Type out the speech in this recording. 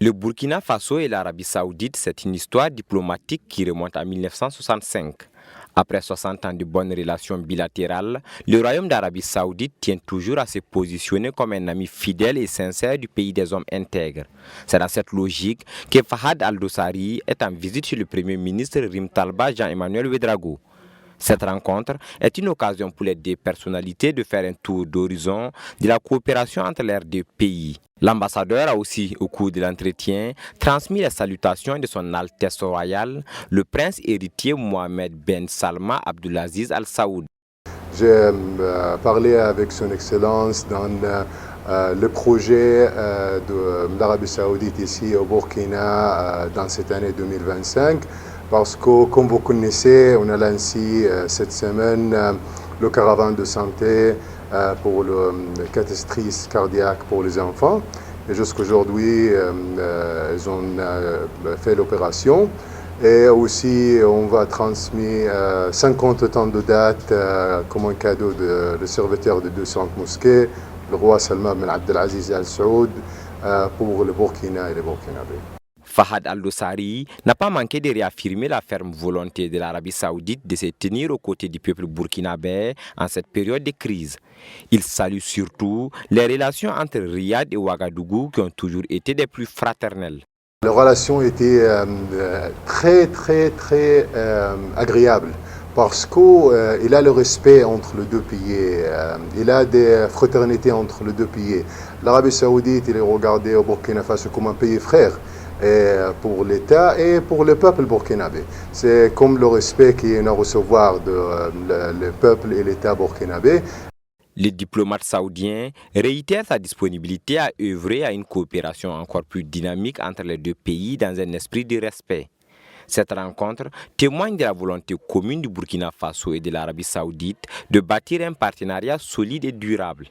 Le Burkina Faso et l'Arabie Saoudite, c'est une histoire diplomatique qui remonte à 1965. Après 60 ans de bonnes relations bilatérales, le Royaume d'Arabie Saoudite tient toujours à se positionner comme un ami fidèle et sincère du pays des hommes intègres. C'est dans cette logique que Fahad Al-Dossari est en visite chez le Premier ministre Rim Talba Jean-Emmanuel Ouedraogo. Cette rencontre est une occasion pour les deux personnalités de faire un tour d'horizon de la coopération entre leurs deux pays. L'ambassadeur a aussi, au cours de l'entretien, transmis les salutations de son Altesse royale, le prince héritier Mohamed Ben Salma Abdulaziz Al Saoud. J'ai parlé avec son Excellence dans le projet de l'Arabie Saoudite ici au Burkina dans cette année 2025 parce que, comme vous connaissez, on a lancé cette semaine le caravane de santé pour le cathétrise cardiaque pour les enfants. Et jusqu'aujourd'hui, ils ont fait l'opération. Et aussi, on va transmettre 50 tonnes de dates comme un cadeau de serviteur de 200 mosquées, le roi Salman Ben Abdelaziz Al Saoud, pour le Burkina et les Burkinabés. Fahad Al-Dossari n'a pas manqué de réaffirmer la ferme volonté de l'Arabie Saoudite de se tenir aux côtés du peuple burkinabé en cette période de crise. Il salue surtout les relations entre Riyad et Ouagadougou qui ont toujours été des plus fraternelles. Les relations étaient très agréables parce qu'il a le respect entre les deux pays, il a des fraternités entre les deux pays. L'Arabie Saoudite, il est regardé au Burkina Faso comme un pays frère pour l'État et pour le peuple burkinabé. C'est comme le respect qu'il y a à recevoir le peuple et l'État burkinabé. Le diplomate saoudien réitère sa disponibilité à œuvrer à une coopération encore plus dynamique entre les deux pays dans un esprit de respect. Cette rencontre témoigne de la volonté commune du Burkina Faso et de l'Arabie Saoudite de bâtir un partenariat solide et durable.